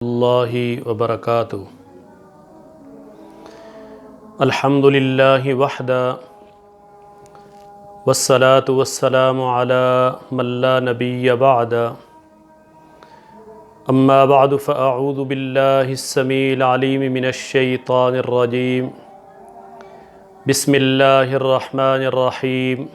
اللہ وبرکاتہ۔ الحمد للہ وحدہ والصلاة والسلام علی من لا نبی بعد، اما بعد فاعوذ باللہ السمیع العلیم من الشیطان الرجیم، بسم اللہ الرحمن الرحیم۔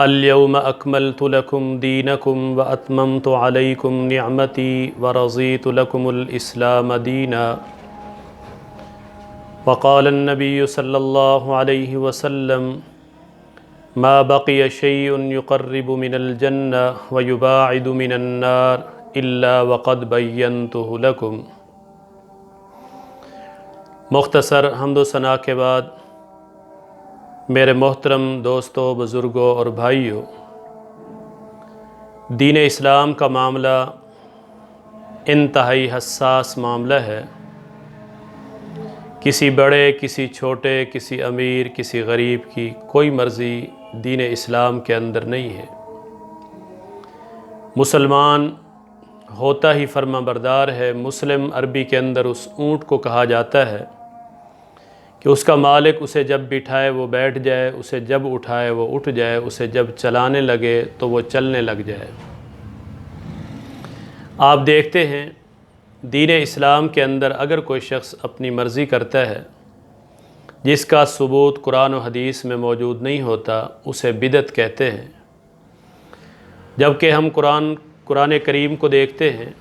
اليوم اکملت لکم دینکم واتممت علیکم نعمتی ورضیت لکم الاسلام دینا۔ وقال النبی صلی اللہ علیہ وسلم ما بقی شیء یقرب من الجنہ ویباعد من النار الا وقد بینتہ لکم۔ مختصر حمد و ثنا کے بعد میرے محترم دوستوں، بزرگوں اور بھائیوں، دین اسلام کا معاملہ انتہائی حساس معاملہ ہے۔ کسی بڑے، کسی چھوٹے، کسی امیر، کسی غریب کی کوئی مرضی دین اسلام کے اندر نہیں ہے۔ مسلمان ہوتا ہی فرما بردار ہے۔ مسلم عربی کے اندر اس اونٹ کو کہا جاتا ہے کہ اس کا مالک اسے جب بٹھائے وہ بیٹھ جائے، اسے جب اٹھائے وہ اٹھ جائے، اسے جب چلانے لگے تو وہ چلنے لگ جائے۔ آپ دیکھتے ہیں دین اسلام کے اندر اگر کوئی شخص اپنی مرضی کرتا ہے جس کا ثبوت قرآن و حدیث میں موجود نہیں ہوتا، اسے بدعت کہتے ہیں۔ جبکہ ہم قرآن کریم کو دیکھتے ہیں،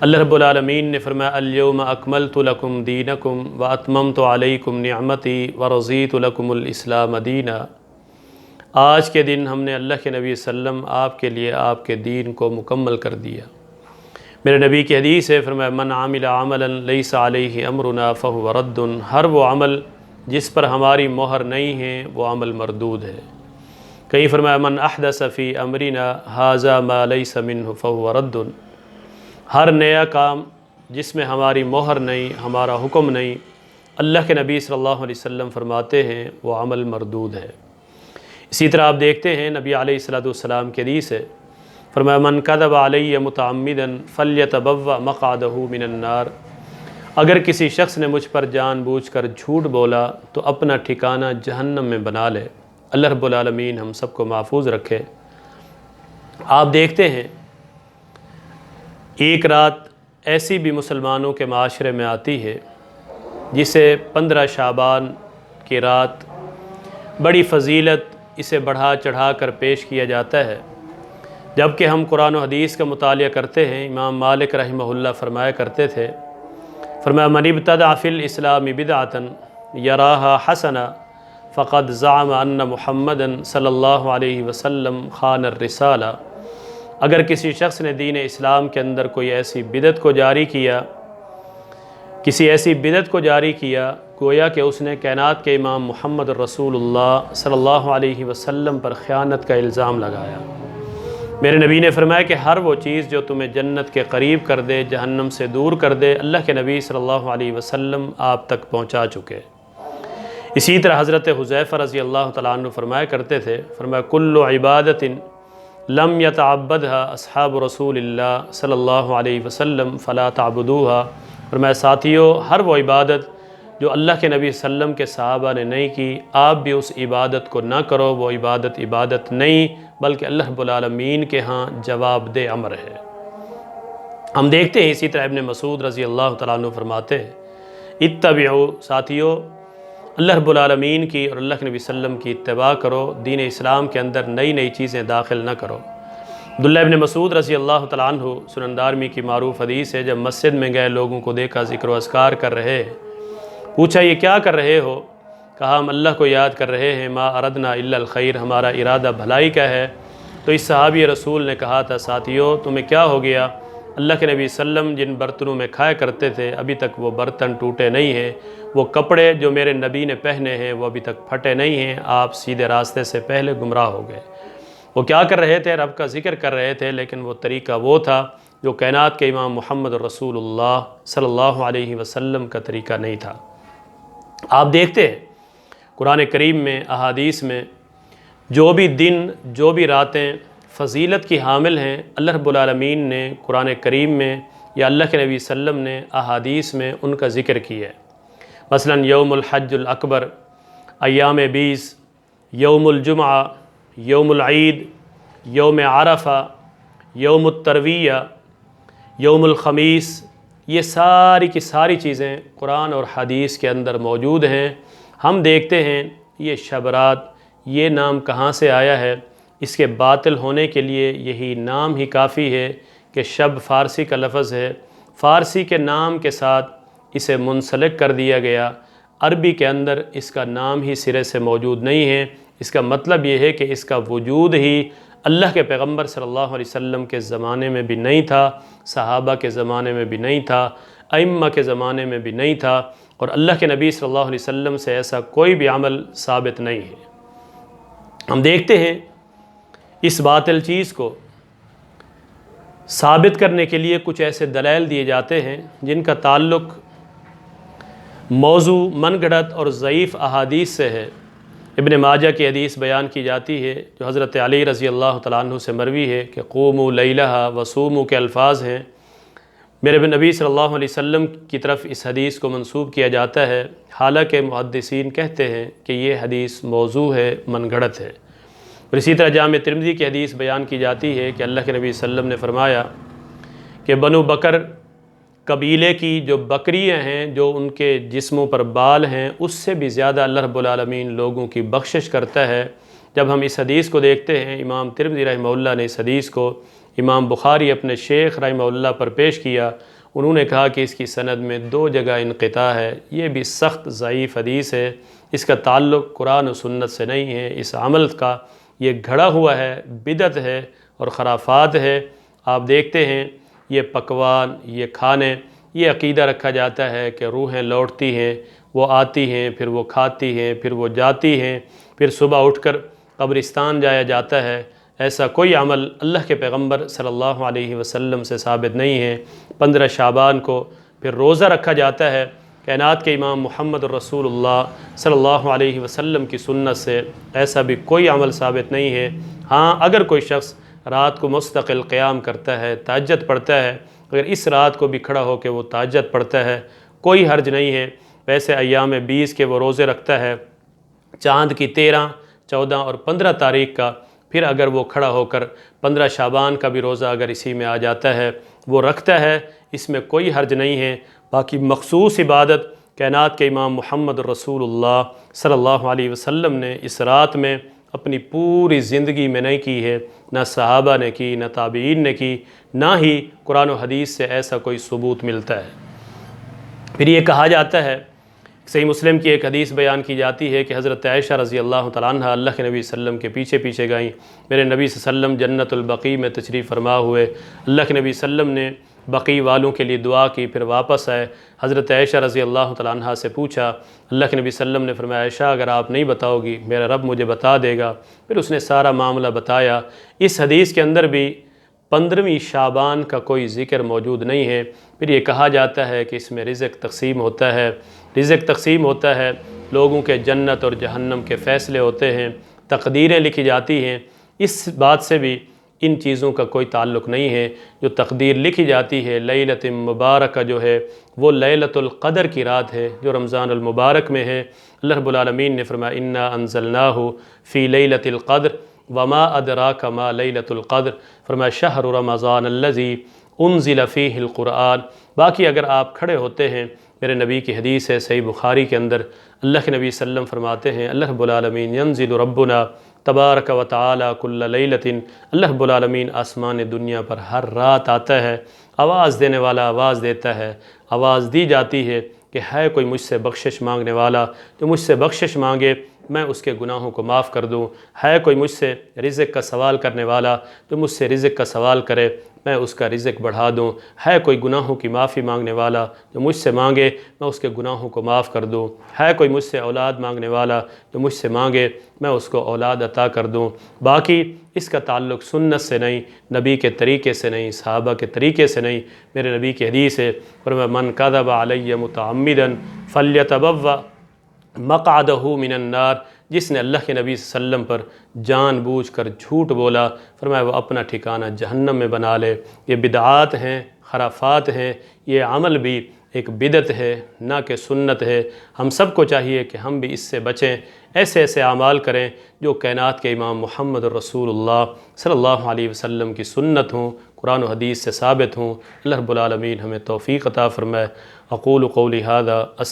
اللہ رب العالمین نے فرمایا الیوم اکملت لکم دینکم واتممت علیکم نعمتی ورضیت لکم الاسلام دینا۔ آج کے دن ہم نے اللہ کے نبی صلی اللہ علیہ وسلم آپ کے لیے آپ کے دین کو مکمل کر دیا۔ میرے نبی کی حدیث ہے، فرمایا من عمل عملا لیس علیہ امرنا فہو رد۔ ہر وہ عمل جس پر ہماری مہر نہیں ہے وہ عمل مردود ہے۔ کہیں فرمایا من احدث فی امرنا ھذا ما لیس منہ فہو رد۔ ہر نیا کام جس میں ہماری مہر نہیں، ہمارا حکم نہیں، اللہ کے نبی صلی اللہ علیہ وسلم فرماتے ہیں وہ عمل مردود ہے۔ اسی طرح آپ دیکھتے ہیں نبی علیہ السلام کی حدیث ہے، فرمایا من کذب علی متعمدا فلیتبوأ مقعدہ من النار۔ اگر کسی شخص نے مجھ پر جان بوجھ کر جھوٹ بولا تو اپنا ٹھکانہ جہنم میں بنا لے۔ اللہ رب العالمین ہم سب کو محفوظ رکھے۔ آپ دیکھتے ہیں ایک رات ایسی بھی مسلمانوں کے معاشرے میں آتی ہے جسے 15 شعبان کی رات بڑی فضیلت اسے بڑھا چڑھا کر پیش کیا جاتا ہے۔ جبکہ ہم قرآن و حدیث کا مطالعہ کرتے ہیں، امام مالک رحمہ اللہ فرمایا کرتے تھے، فرمایا من ابتدع فی الاسلام بدعۃ یراہا حسنہ فقد زعم ان محمدا صلی اللہ علیہ وسلم خان الرسالہ۔ اگر کسی شخص نے دین اسلام کے اندر کوئی ایسی بدعت کو جاری کیا، کسی ایسی بدعت کو جاری کیا، گویا کہ اس نے کائنات کے امام محمد رسول اللہ صلی اللہ علیہ وسلم پر خیانت کا الزام لگایا۔ میرے نبی نے فرمایا کہ ہر وہ چیز جو تمہیں جنت کے قریب کر دے، جہنم سے دور کر دے، اللہ کے نبی صلی اللہ علیہ وسلم آپ تک پہنچا چکے۔ اسی طرح حضرت حذیفہ رضی اللہ تعالیٰ عنہ فرمایا کرتے تھے، فرمایا کل عبادت لم یتعبدها اصحاب رسول اللہ صلی اللہ علیہ وسلم فلا تعبدوها۔ فرمایا ساتھیو، ہر وہ عبادت جو اللہ کے نبی صلی اللہ علیہ وسلم کے صحابہ نے نہیں کی، آپ بھی اس عبادت کو نہ کرو۔ وہ عبادت نہیں بلکہ اللہ رب العالمین کے ہاں جواب دہ امر ہے۔ ہم دیکھتے ہیں اسی طرح ابن مسعود رضی اللہ تعالیٰ عنہ فرماتے ہیں اتبعوا، ساتھیو اللہ رب العالمین کی اور اللہ کے نبی صلی اللہ علیہ وسلم کی اتباع کرو، دین اسلام کے اندر نئی چیزیں داخل نہ کرو۔ عبداللہ ابن مسعود رضی اللہ تعالیٰ عنہ، سنن دارمی کی معروف حدیث ہے، جب مسجد میں گئے لوگوں کو دیکھا ذکر و اذکار کر رہے ہیں، پوچھا یہ کیا کر رہے ہو؟ کہا ہم اللہ کو یاد کر رہے ہیں، ما اردنا الا الخیر، ہمارا ارادہ بھلائی کا ہے۔ تو اس صحابی رسول نے کہا تھا ساتھیو تمہیں کیا ہو گیا؟ اللہ کے نبی صلی اللہ علیہ وسلم جن برتنوں میں کھایا کرتے تھے ابھی تک وہ برتن ٹوٹے نہیں ہیں، وہ کپڑے جو میرے نبی نے پہنے ہیں وہ ابھی تک پھٹے نہیں ہیں، آپ سیدھے راستے سے پہلے گمراہ ہو گئے۔ وہ کیا کر رہے تھے؟ رب کا ذکر کر رہے تھے، لیکن وہ طریقہ وہ تھا جو کائنات کے امام محمد رسول اللہ صلی اللہ علیہ وسلم کا طریقہ نہیں تھا۔ آپ دیکھتے ہیں قرآن کریم میں، احادیث میں جو بھی دن، جو بھی راتیں فضیلت کی حامل ہیں، اللہ رب العالمین نے قرآن کریم میں یا اللہ کے نبی صلی اللہ علیہ وسلم نے احادیث میں ان کا ذکر کیا ہے۔ مثلا یوم الحج الاکبر، ایام 20، یوم الجمعہ، یوم العید، یوم عرفہ، یوم الترویہ، یوم الخمیس، یہ ساری کی ساری چیزیں قرآن اور حدیث کے اندر موجود ہیں۔ ہم دیکھتے ہیں یہ شب رات، یہ نام کہاں سے آیا ہے؟ اس کے باطل ہونے کے لیے یہی نام ہی کافی ہے کہ شب فارسی کا لفظ ہے، فارسی کے نام کے ساتھ اسے منسلک کر دیا گیا، عربی کے اندر اس کا نام ہی سرے سے موجود نہیں ہے۔ اس کا مطلب یہ ہے کہ اس کا وجود ہی اللہ کے پیغمبر صلی اللہ علیہ وسلم کے زمانے میں بھی نہیں تھا، صحابہ کے زمانے میں بھی نہیں تھا، ائمہ کے زمانے میں بھی نہیں تھا، اور اللہ کے نبی صلی اللہ علیہ وسلم سے ایسا کوئی بھی عمل ثابت نہیں ہے۔ ہم دیکھتے ہیں اس باطل چیز کو ثابت کرنے کے لیے کچھ ایسے دلائل دیے جاتے ہیں جن کا تعلق موضوع، من گھڑت اور ضعیف احادیث سے ہے۔ ابن ماجہ کی حدیث بیان کی جاتی ہے جو حضرت علی رضی اللہ تعالیٰ عنہ سے مروی ہے کہ قوموا لیلہا وصوموا کے الفاظ ہیں۔ میرے نبی صلی اللہ علیہ وسلم کی طرف اس حدیث کو منسوب کیا جاتا ہے، حالانکہ محدثین کہتے ہیں کہ یہ حدیث موضوع ہے، من گھڑت ہے۔ اور اسی طرح جامع ترمذی کی حدیث بیان کی جاتی ہے کہ اللہ کے نبی صلی اللہ علیہ وسلم نے فرمایا کہ بنو بکر قبیلے کی جو بکریاں ہیں، جو ان کے جسموں پر بال ہیں، اس سے بھی زیادہ اللہ رب العالمین لوگوں کی بخشش کرتا ہے۔ جب ہم اس حدیث کو دیکھتے ہیں، امام ترمذی رحمہ اللہ نے اس حدیث کو امام بخاری اپنے شیخ رحمہ اللہ پر پیش کیا، انہوں نے کہا کہ اس کی سند میں 2 جگہ انقطاع ہے، یہ بھی سخت ضعیف حدیث ہے، اس کا تعلق قرآن و سنت سے نہیں ہے، اس عمل کا یہ گھڑا ہوا ہے، بدعت ہے اور خرافات ہے۔ آپ دیکھتے ہیں یہ پکوان، یہ کھانے، یہ عقیدہ رکھا جاتا ہے کہ روحیں لوٹتی ہیں، وہ آتی ہیں، پھر وہ کھاتی ہیں، پھر وہ جاتی ہیں، پھر صبح اٹھ کر قبرستان جایا جاتا ہے۔ ایسا کوئی عمل اللہ کے پیغمبر صلی اللہ علیہ وسلم سے ثابت نہیں ہے۔ 15 شعبان کو پھر روزہ رکھا جاتا ہے، کائنات کے امام محمد رسول اللہ صلی اللہ علیہ وسلم کی سنت سے ایسا بھی کوئی عمل ثابت نہیں ہے۔ ہاں، اگر کوئی شخص رات کو مستقل قیام کرتا ہے، تہجد پڑھتا ہے، اگر اس رات کو بھی کھڑا ہو کے وہ تہجد پڑھتا ہے، کوئی حرج نہیں ہے۔ ویسے ایام 20 کے وہ روزے رکھتا ہے، چاند کی 13، 14 اور 15 تاریخ کا، پھر اگر وہ کھڑا ہو کر 15 شعبان کا بھی روزہ اگر اسی میں آ جاتا ہے وہ رکھتا ہے، اس میں کوئی حرج نہیں ہے۔ باقی مخصوص عبادت کائنات کے امام محمد رسول اللہ صلی اللہ علیہ وسلم نے اس رات میں اپنی پوری زندگی میں نہیں کی ہے، نہ صحابہ نے کی، نہ تابعین نے کی، نہ ہی قرآن و حدیث سے ایسا کوئی ثبوت ملتا ہے۔ پھر یہ کہا جاتا ہے، صحیح مسلم کی ایک حدیث بیان کی جاتی ہے کہ حضرت عائشہ رضی اللہ تعالیٰ عنہ اللہ کے نبی صلی اللہ علیہ وسلم کے پیچھے پیچھے گئیں، میرے نبی صلی اللہ علیہ وسلم جنت البقیع میں تشریف فرما ہوئے، اللہ کے نبی صلی اللہ علیہ وسلم نے بقیع والوں کے لیے دعا کی، پھر واپس آئے، حضرت عائشہ رضی اللہ تعالیٰ عنہ سے پوچھا، اللہ کے نبی صلی اللہ علیہ وسلم نے فرمایا عائشہ اگر آپ نہیں بتاؤ گی میرا رب مجھے بتا دے گا۔ پھر اس نے سارا معاملہ بتایا۔ اس حدیث کے اندر بھی 15ویں شعبان کا کوئی ذکر موجود نہیں ہے۔ پھر یہ کہا جاتا ہے کہ اس میں رزق تقسیم ہوتا ہے، رزق تقسیم ہوتا ہے، لوگوں کے جنت اور جہنم کے فیصلے ہوتے ہیں، تقدیریں لکھی جاتی ہیں۔ اس بات سے بھی ان چیزوں کا کوئی تعلق نہیں ہے۔ جو تقدیر لکھی جاتی ہے لیلۃ مبارکہ جو ہے وہ لیلۃ القدر کی رات ہے جو رمضان المبارک میں ہے۔ اللہ رب العالمین نے فرمایا انا انزلناہ فی لیلۃ القدر وما ادراک ما لیلۃ القدر، فرمایا شہر رمضان الذی انزل فیہ القرآن۔ باقی اگر آپ کھڑے ہوتے ہیں، میرے نبی کی حدیث ہے صحیح بخاری کے اندر، اللہ کے نبی صلی اللہ علیہ وسلم فرماتے ہیں اللہ رب العالمین ینزل ربنا تبارک و تعالی کل لیلۃ، اللہ رب العالمین آسمان دنیا پر ہر رات آتا ہے، آواز دینے والا آواز دیتا ہے، آواز دی جاتی ہے کہ ہے کوئی مجھ سے بخشش مانگنے والا، جو مجھ سے بخشش مانگے میں اس کے گناہوں کو معاف کر دوں، ہے کوئی مجھ سے رزق کا سوال کرنے والا، جو مجھ سے رزق کا سوال کرے میں اس کا رزق بڑھا دوں، ہے کوئی گناہوں کی معافی مانگنے والا، جو مجھ سے مانگے میں اس کے گناہوں کو معاف کر دوں، ہے کوئی مجھ سے اولاد مانگنے والا، جو مجھ سے مانگے میں اس کو اولاد عطا کر دوں۔ باقی اس کا تعلق سنت سے نہیں، نبی کے طریقے سے نہیں، صحابہ کے طریقے سے نہیں۔ میرے نبی کی حدیث ہے فرمایا من کذب علی متعمدا فلیتبوأ مقعدہ من النار، جس نے اللہ کے نبی صلی اللہ علیہ وسلم پر جان بوجھ کر جھوٹ بولا، فرمایا وہ اپنا ٹھکانہ جہنم میں بنا لے۔ یہ بدعات ہیں، خرافات ہیں، یہ عمل بھی ایک بدعت ہے نہ کہ سنت ہے۔ ہم سب کو چاہیے کہ ہم بھی اس سے بچیں، ایسے ایسے اعمال کریں جو کائنات کے امام محمد رسول اللہ صلی اللہ علیہ وسلم کی سنت ہوں، قرآن و حدیث سے ثابت ہوں۔ اللہ رب العالمین ہمیں توفیق عطا فرمائے۔ اقول قولی ھذا۔